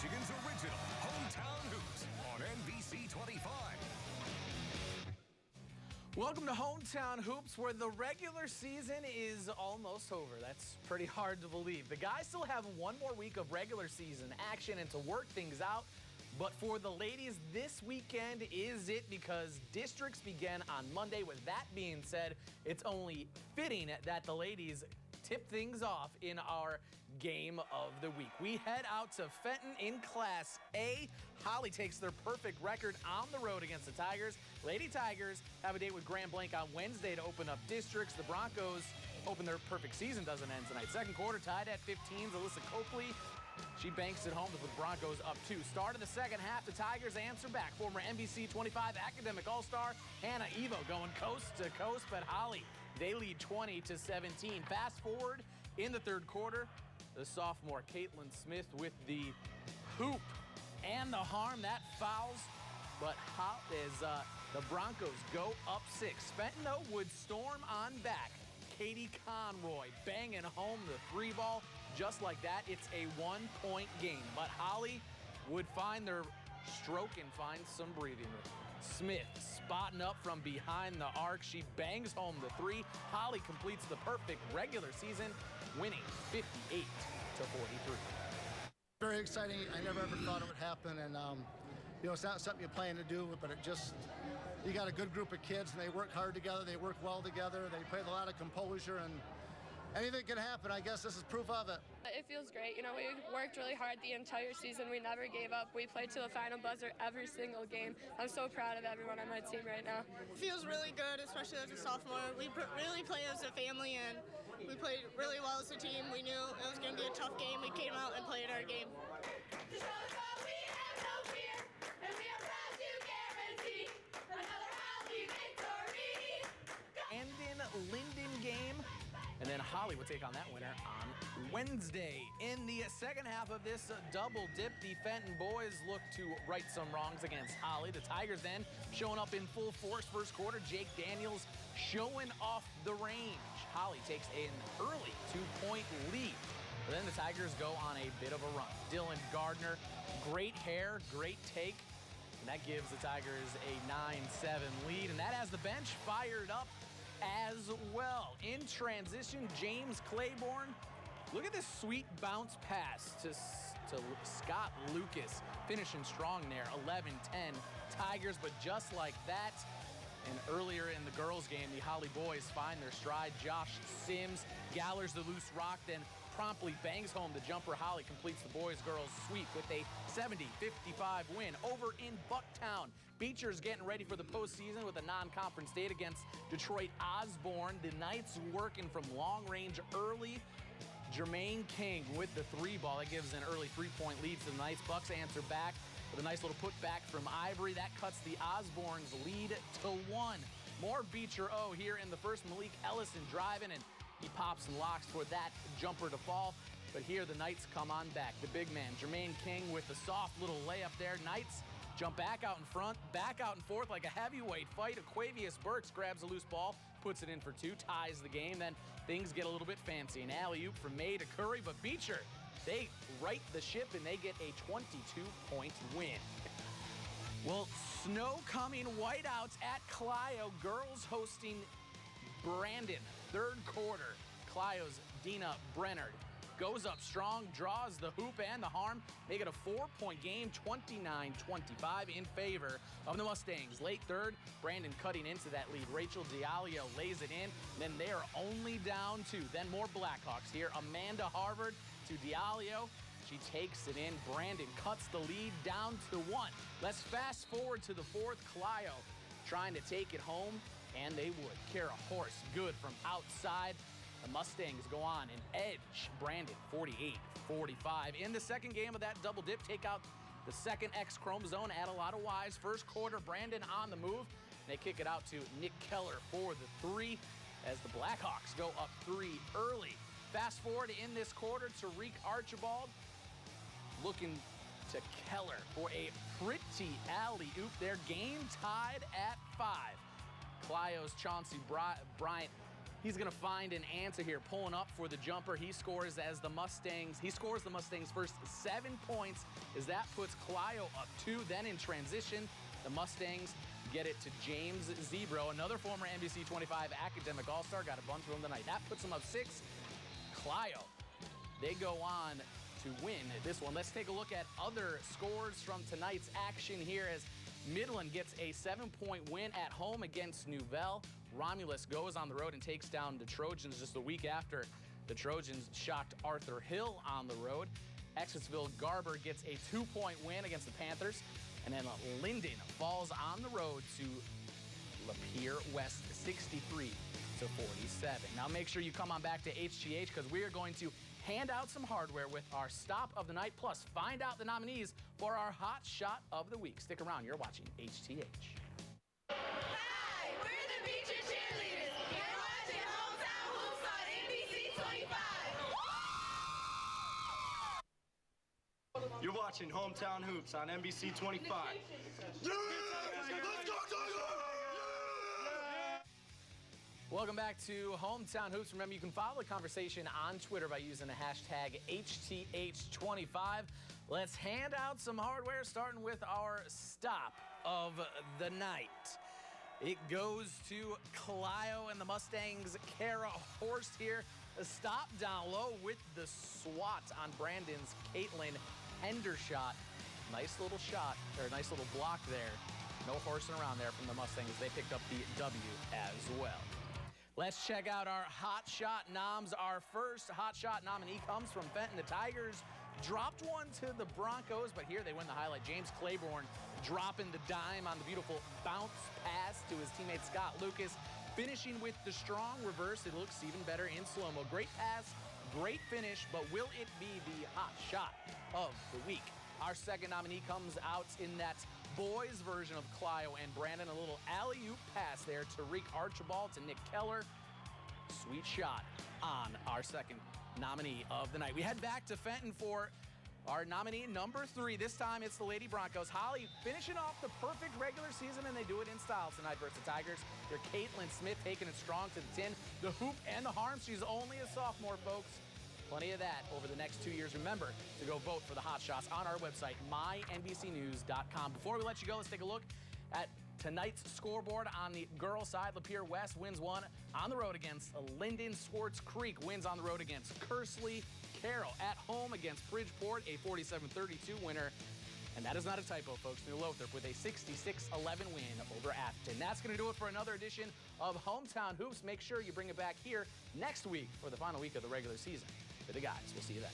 Michigan's original Hometown Hoops on NBC 25. Welcome to Hometown Hoops, where the regular season is almost over. That's pretty hard to believe. The guys still have one more week of regular season action and to work things out. But for the ladies, this weekend is it, because districts begin on Monday. With that being said, it's only fitting that the ladies tip things off in our game of the week. We head out to Fenton in Class A. Holly takes their perfect record on the road against the Tigers. Lady Tigers have a date with Grand Blanc on Wednesday to open up districts. The Broncos open their perfect season, doesn't end tonight. Second quarter tied at 15. Alyssa Copley, she banks it home with the Broncos up 2. Start of the second half, the Tigers answer back. Former NBC 25 academic all-star Hannah Evo going coast to coast, but Holly, they lead 20-17. Fast forward in the third quarter, the sophomore Caitlin Smith with the hoop and the harm. That fouls, but as the Broncos go up 6. Fenton, though, would storm on back. Katie Conroy banging home the 3 ball. Just like that, it's a 1-point game. But Holly would find their stroke and find some breathing room. Smith spotting up from behind the arc. She bangs home the 3. Holly completes the perfect regular season, winning 58-43. Very exciting. I never ever thought it would happen, and it's not something you plan to do, but you got a good group of kids, and they work hard together. They work well together. They play with a lot of composure, and anything can happen. I guess this is proof of it. It feels great. We worked really hard the entire season. We never gave up. We played to the final buzzer every single game. I'm so proud of everyone on my team right now. It feels really good, especially as a sophomore. We really play as a family, and we played really well as a team. We knew it was going to be a tough game. We came out and played our game. Linden game, and then Holly will take on that winner on Wednesday. In the second half of this double dip, the Fenton boys look to right some wrongs against Holly. The Tigers then showing up in full force first quarter. Jake Daniels showing off the range. Holly takes an early 2-point lead. But then the Tigers go on a bit of a run. Dylan Gardner, great hair, great take, and that gives the Tigers a 9-7 lead, and that has the bench fired up as well. In transition, James Claiborne. Look at this sweet bounce pass to Scott Lucas, finishing strong there. 11-10 Tigers, but just like that, and earlier in the girls' game, the Holly boys find their stride. Josh Sims gathers the loose rock, then promptly bangs home the jumper. Holly completes the boys-girls sweep with a 70-55 win. Over in Bucktown, Beecher's getting ready for the postseason with a non-conference date against Detroit Osborne. The Knights working from long range early. Jermaine King with the 3 ball. That gives an early 3-point lead to the Knights. Bucks answer back with a nice little putback from Ivory. That cuts the Osborne's lead to 1. More Beecher O here in the first. Malik Ellison driving, and he pops and locks for that jumper to fall. But here the Knights come on back. The big man, Jermaine King, with the soft little layup there. Knights jump back out in front, back out and forth like a heavyweight fight. Aquavius Burks grabs a loose ball, puts it in for 2, ties the game. Then things get a little bit fancy. An alley-oop from May to Curry, but Beecher, they right the ship and they get a 22-point win. Well, snow coming, whiteouts at Clio. Girls hosting Brandon. Third quarter, Clio's Dina Brennard goes up strong, draws the hoop and the harm. Make it a 4-point game, 29-25 in favor of the Mustangs. Late third, Brandon cutting into that lead. Rachel Diallo lays it in. Then they are only down 2. Then more Blackhawks here. Amanda Harvard to Diallo. She takes it in. Brandon cuts the lead down to 1. Let's fast forward to the fourth. Clio trying to take it home, and they would. Kara Horse good from outside. The Mustangs go on and edge Brandon 48-45. In the second game of that double dip, take out the second X chromosome, add a lot of Ys. First quarter, Brandon on the move. They kick it out to Nick Keller for the 3 as the Blackhawks go up 3 early. Fast forward in this quarter, Tariq Archibald looking to Keller for a pretty alley-oop there. Game tied at 5. Clio's Chauncey Bryant He's going to find an answer here, pulling up for the jumper. He scores as the Mustangs. He scores the Mustangs' first 7 points as that puts Clio up 2. Then in transition, the Mustangs get it to James Zebro, another former NBC 25 academic all-star. Got a bunch of them tonight. That puts them up 6. Clio, they go on to win this one. Let's take a look at other scores from tonight's action here as Midland gets a 7-point win at home against Nouvelle. Romulus goes on the road and takes down the Trojans just a week after the Trojans shocked Arthur Hill on the road. Exeterville Garber gets a 2-point win against the Panthers. And then Linden falls on the road to Lapeer West 63-47. Now make sure you come on back to HTH because we are going to hand out some hardware with our stop of the night, plus find out the nominees for our hot shot of the week. Stick around, you're watching HTH. Hi, we're the Beecher Cheerleaders. You're watching Hometown Hoops on NBC 25. You're watching Hometown Hoops on NBC 25. Yeah! Let's go, Welcome back to Hometown Hoops. Remember, you can follow the conversation on Twitter by using the hashtag HTH25. Let's hand out some hardware, starting with our stop of the night. It goes to Clio and the Mustangs' Kara Horst here. A stop down low with the swat on Brandon's Caitlin Hendershot. Nice little shot, or nice little block there. No horsing around there from the Mustangs. They picked up the W as well. Let's check out our hot shot noms. Our first hot shot nominee comes from Fenton. The Tigers dropped one to the Bronchos, but here they win the highlight. James Claiborne dropping the dime on the beautiful bounce pass to his teammate Scott Lucas. Finishing with the strong reverse. It looks even better in slow-mo. Great pass, great finish, but will it be the hot shot of the week? Our second nominee comes out in that boys version of Clio and Brandon. A little alley-oop pass there to Reek Archibald to Nick Keller. Sweet shot on our second nominee of the night. We head back to Fenton for our nominee number 3. This time it's the Lady Broncos. Holly finishing off the perfect regular season, and they do it in style tonight versus the Tigers. They're Caitlin Smith taking it strong to the tin. The hoop and the harm. She's only a sophomore, folks. Plenty of that over the next 2 years. Remember to go vote for the hot shots on our website, mynbcnews.com. Before we let you go, let's take a look at tonight's scoreboard. On the girls' side, Lapeer West wins one on the road against Linden. Swartz Creek wins on the road against Kersley. Carroll at home against Bridgeport, a 47-32 winner. And that is not a typo, folks. New Lothrop with a 66-11 win over Atherton. That's going to do it for another edition of Hometown Hoops. Make sure you bring it back here next week for the final week of the regular season. For the guys, we'll see you then.